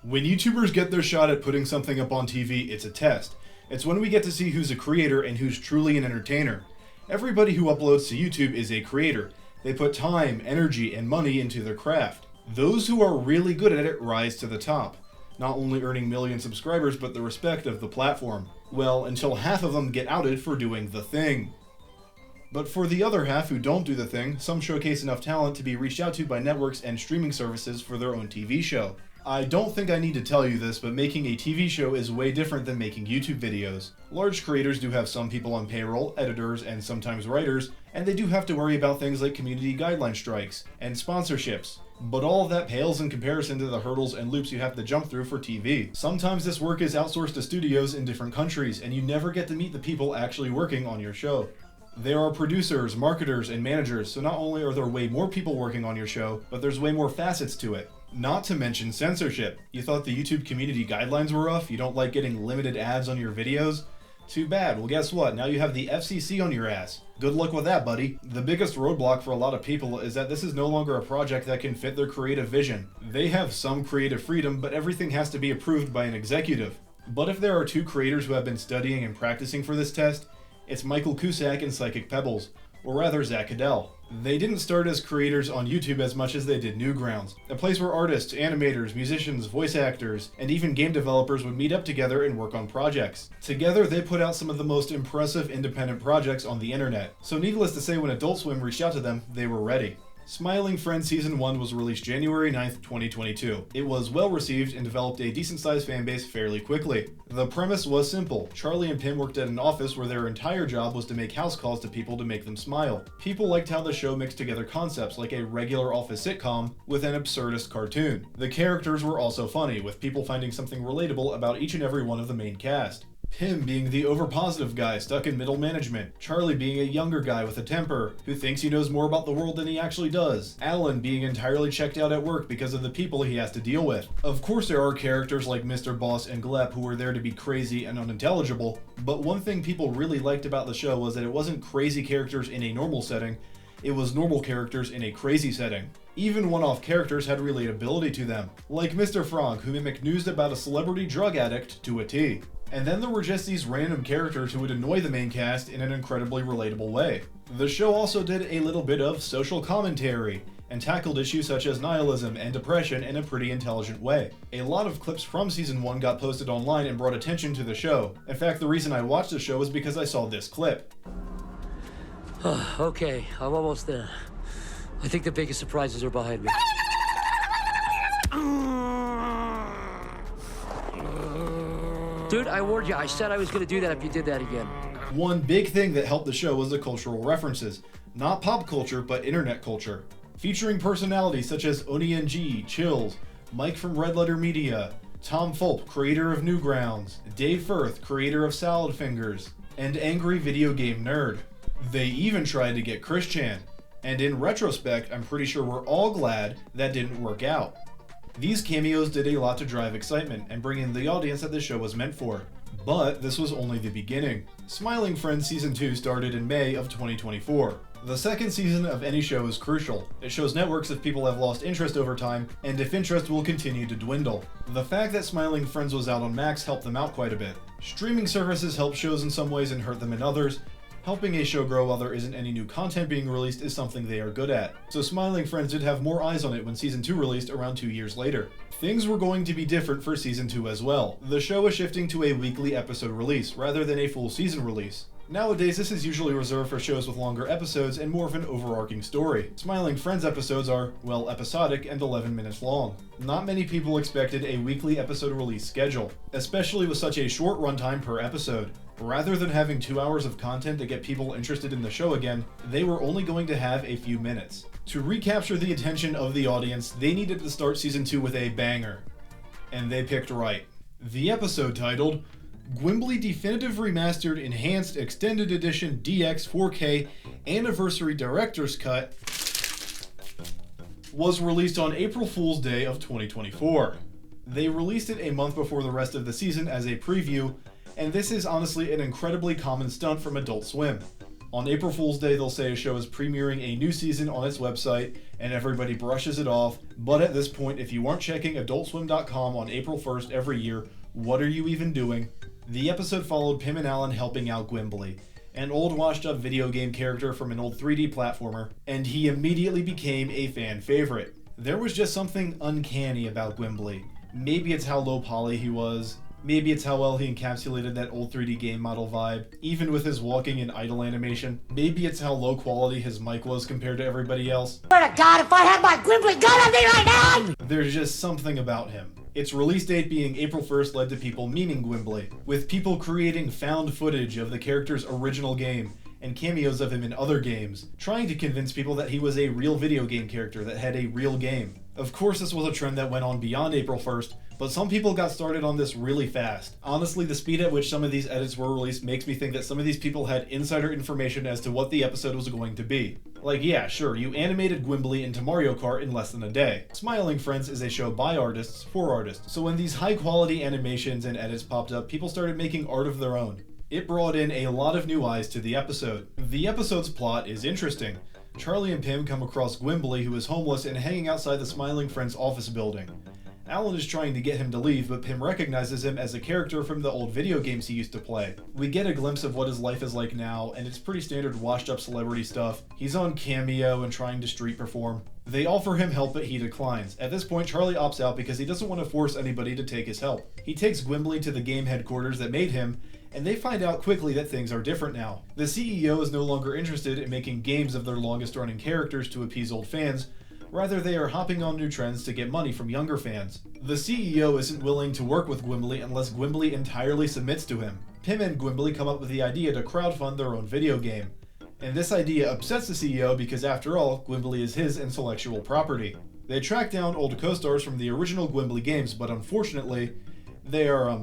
When YouTubers get their shot at putting something up on TV, it's a test. It's when we get to see who's a creator and who's truly an entertainer. Everybody who uploads to YouTube is a creator. They put time, energy, and money into their craft. Those who are really good at it rise to the top, not only earning million subscribers, but the respect of the platform. Well, until half of them get outed for doing the thing. But for the other half who don't do the thing, some showcase enough talent to be reached out to by networks and streaming services for their own TV show. I don't think I need to tell you this, but making a TV show is way different than making YouTube videos. Large creators do have some people on payroll, editors, and sometimes writers, and they do have to worry about things like community guideline strikes and sponsorships. But all of that pales in comparison to the hurdles and loops you have to jump through for TV. Sometimes this work is outsourced to studios in different countries, and you never get to meet the people actually working on your show. There are producers, marketers, and managers, so not only are there way more people working on your show, but there's way more facets to it. Not to mention censorship. You thought the YouTube community guidelines were rough? You don't like getting limited ads on your videos? Too bad. Well, guess what? Now you have the FCC on your ass. Good luck with that, buddy. The biggest roadblock for a lot of people is that this is no longer a project that can fit their creative vision. They have some creative freedom, but everything has to be approved by an executive. But if there are two creators who have been studying and practicing for this test, it's Michael Cusack and Psychic Pebbles, or rather Zach Cadell. They didn't start as creators on YouTube as much as they did Newgrounds, a place where artists, animators, musicians, voice actors, and even game developers would meet up together and work on projects. Together, they put out some of the most impressive independent projects on the internet, so needless to say, when Adult Swim reached out to them, they were ready. Smiling Friends Season 1 was released January 9th, 2022. It was well received and developed a decent-sized fanbase fairly quickly. The premise was simple. Charlie and Pim worked at an office where their entire job was to make house calls to people to make them smile. People liked how the show mixed together concepts like a regular office sitcom with an absurdist cartoon. The characters were also funny, with people finding something relatable about each and every one of the main cast. Pim being the overpositive guy stuck in middle management, Charlie being a younger guy with a temper who thinks he knows more about the world than he actually does, Alan being entirely checked out at work because of the people he has to deal with. Of course there are characters like Mr. Boss and Glep who are there to be crazy and unintelligible, but one thing people really liked about the show was that it wasn't crazy characters in a normal setting, it was normal characters in a crazy setting. Even one-off characters had relatability to them, like Mr. Frank, who mimicked news about a celebrity drug addict to a T. And then there were just these random characters who would annoy the main cast in an incredibly relatable way. The show also did a little bit of social commentary, and tackled issues such as nihilism and depression in a pretty intelligent way. A lot of clips from Season 1 got posted online and brought attention to the show. In fact, the reason I watched the show was because I saw this clip. Okay, I'm almost there. I think the biggest surprises are behind me. Dude, I warned you. I said I was going to do that if you did that again. One big thing that helped the show was the cultural references. Not pop culture, but internet culture. Featuring personalities such as Oni NG, Chills, Mike from Red Letter Media, Tom Fulp, creator of Newgrounds, Dave Firth, creator of Salad Fingers, and Angry Video Game Nerd. They even tried to get Chris Chan, and in retrospect, I'm pretty sure we're all glad that didn't work out. These cameos did a lot to drive excitement and bring in the audience that the show was meant for. But this was only the beginning. Smiling Friends Season 2 started in May of 2024. The second season of any show is crucial. It shows networks if people have lost interest over time, and if interest will continue to dwindle. The fact that Smiling Friends was out on Max helped them out quite a bit. Streaming services help shows in some ways and hurt them in others. Helping a show grow while there isn't any new content being released is something they are good at. So Smiling Friends did have more eyes on it when Season 2 released around 2 years later. Things were going to be different for Season 2 as well. The show is shifting to a weekly episode release, rather than a full season release. Nowadays, this is usually reserved for shows with longer episodes and more of an overarching story. Smiling Friends episodes are, well, episodic and 11 minutes long. Not many people expected a weekly episode release schedule, especially with such a short runtime per episode. Rather than having 2 hours of content to get people interested in the show again, they were only going to have a few minutes. To recapture the attention of the audience, they needed to start Season 2 with a banger. And they picked right. The episode titled Gwimbly Definitive Remastered Enhanced Extended Edition DX 4K Anniversary Director's Cut was released on April Fool's Day of 2024. They released it a month before the rest of the season as a preview, and this is honestly an incredibly common stunt from Adult Swim. On April Fool's Day, they'll say a show is premiering a new season on its website, and everybody brushes it off. But at this point, if you aren't checking AdultSwim.com on April 1st every year, what are you even doing? The episode followed Pim and Alan helping out Gwimbly, an old washed-up video game character from an old 3D platformer, and he immediately became a fan favorite. There was just something uncanny about Gwimbly. Maybe it's how low poly he was. Maybe it's how well he encapsulated that old 3D game model vibe, even with his walking and idle animation. Maybe it's how low quality his mic was compared to everybody else. Swear to God, if I had my Gwimbly gun on me right now! There's just something about him. Its release date being April 1st led to people memeing Gwimbly, with people creating found footage of the character's original game and cameos of him in other games, trying to convince people that he was a real video game character that had a real game. Of course, this was a trend that went on beyond April 1st, but some people got started on this really fast. Honestly, the speed at which some of these edits were released makes me think that some of these people had insider information as to what the episode was going to be. Like, yeah, sure, you animated Gwimbly into Mario Kart in less than a day. Smiling Friends is a show by artists for artists, so when these high-quality animations and edits popped up, people started making art of their own. It brought in a lot of new eyes to the episode. The episode's plot is interesting. Charlie and Pim come across Gwimbly, who is homeless and hanging outside the Smiling Friends office building. Alan is trying to get him to leave, but Pim recognizes him as a character from the old video games he used to play. We get a glimpse of what his life is like now, and it's pretty standard washed-up celebrity stuff. He's on Cameo and trying to street perform. They offer him help, but he declines. At this point, Charlie opts out because he doesn't want to force anybody to take his help. He takes Gwimbly to the game headquarters that made him, and they find out quickly that things are different now. The CEO is no longer interested in making games of their longest-running characters to appease old fans. Rather, they are hopping on new trends to get money from younger fans. The CEO isn't willing to work with Gwimbly unless Gwimbly entirely submits to him. Pim and Gwimbly come up with the idea to crowdfund their own video game. And this idea upsets the CEO because, after all, Gwimbly is his intellectual property. They track down old co-stars from the original Gwimbly games, but unfortunately, they are,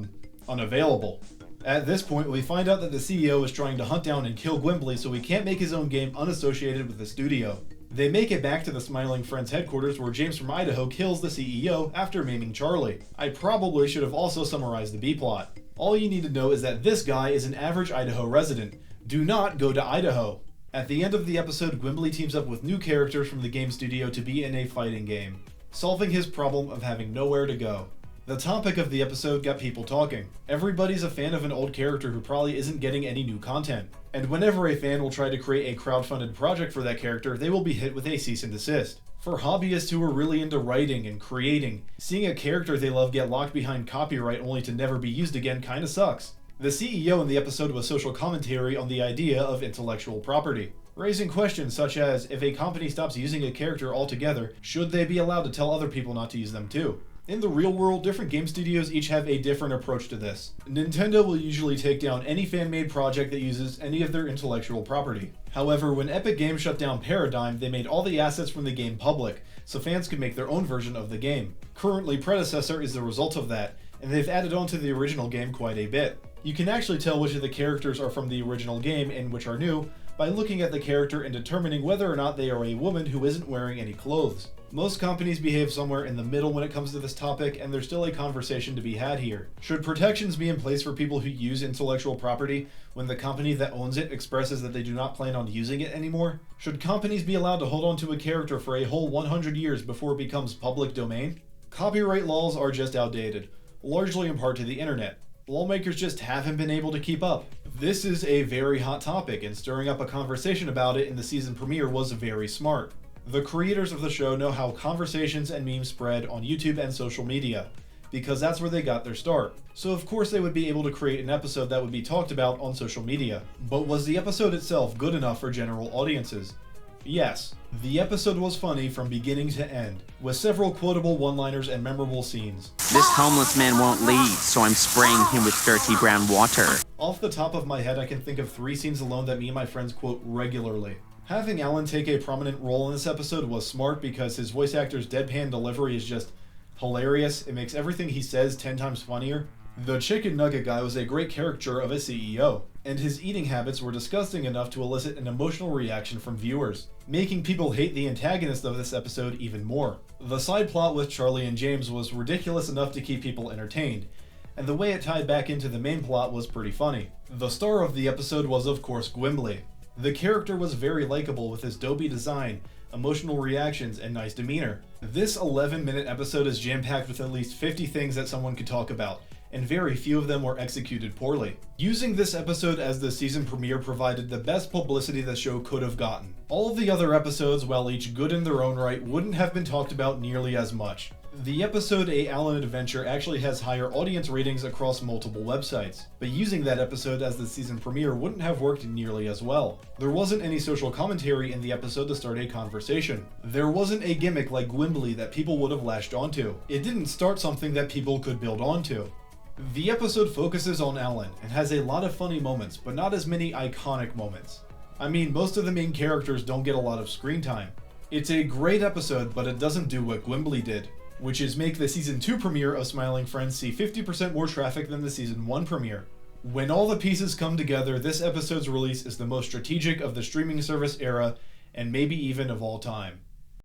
unavailable. At this point, we find out that the CEO is trying to hunt down and kill Gwimbly so he can't make his own game unassociated with the studio. They make it back to the Smiling Friends headquarters where James from Idaho kills the CEO after maiming Charlie. I probably should have also summarized the B-plot. All you need to know is that this guy is an average Idaho resident. Do not go to Idaho. At the end of the episode, Gwimbly teams up with new characters from the game studio to be in a fighting game, solving his problem of having nowhere to go. The topic of the episode got people talking. Everybody's a fan of an old character who probably isn't getting any new content. And whenever a fan will try to create a crowdfunded project for that character, they will be hit with a cease and desist. For hobbyists who are really into writing and creating, seeing a character they love get locked behind copyright only to never be used again kinda sucks. The CEO in the episode was social commentary on the idea of intellectual property, raising questions such as, if a company stops using a character altogether, should they be allowed to tell other people not to use them too? In the real world, different game studios each have a different approach to this. Nintendo will usually take down any fan-made project that uses any of their intellectual property. However, when Epic Games shut down Paradigm, they made all the assets from the game public, so fans could make their own version of the game. Currently, Predecessor is the result of that, and they've added on to the original game quite a bit. You can actually tell which of the characters are from the original game and which are new by looking at the character and determining whether or not they are a woman who isn't wearing any clothes. Most companies behave somewhere in the middle when it comes to this topic, and there's still a conversation to be had here. Should protections be in place for people who use intellectual property when the company that owns it expresses that they do not plan on using it anymore? Should companies be allowed to hold on to a character for a whole 100 years before it becomes public domain? Copyright laws are just outdated, largely in part to the internet. Lawmakers just haven't been able to keep up. This is a very hot topic, and stirring up a conversation about it in the season premiere was very smart. The creators of the show know how conversations and memes spread on YouTube and social media, because that's where they got their start. So of course they would be able to create an episode that would be talked about on social media. But was the episode itself good enough for general audiences? Yes. The episode was funny from beginning to end, with several quotable one-liners and memorable scenes. This homeless man won't leave, so I'm spraying him with dirty brown water. Off the top of my head, I can think of 3 scenes alone that me and my friends quote regularly. Having Alan take a prominent role in this episode was smart because his voice actor's deadpan delivery is just hilarious. It makes everything he says 10 times funnier. The chicken nugget guy was a great caricature of a CEO, and his eating habits were disgusting enough to elicit an emotional reaction from viewers, making people hate the antagonist of this episode even more. The side plot with Charlie and James was ridiculous enough to keep people entertained, and the way it tied back into the main plot was pretty funny. The star of the episode was of course Gwimbly. The character was very likable with his dopey design, emotional reactions, and nice demeanor. This 11-minute episode is jam-packed with at least 50 things that someone could talk about, and very few of them were executed poorly. Using this episode as the season premiere provided the best publicity the show could have gotten. All of the other episodes, while each good in their own right, wouldn't have been talked about nearly as much. The episode A Alan Adventure actually has higher audience ratings across multiple websites, but using that episode as the season premiere wouldn't have worked nearly as well. There wasn't any social commentary in the episode to start a conversation. There wasn't a gimmick like Gwimbly that people would have latched onto. It didn't start something that people could build onto. The episode focuses on Alan and has a lot of funny moments, but not as many iconic moments. I mean, most of the main characters don't get a lot of screen time. It's a great episode, but it doesn't do what Gwimbly did, which is make the Season 2 premiere of Smiling Friends see 50% more traffic than the Season 1 premiere. When all the pieces come together, this episode's release is the most strategic of the streaming service era, and maybe even of all time.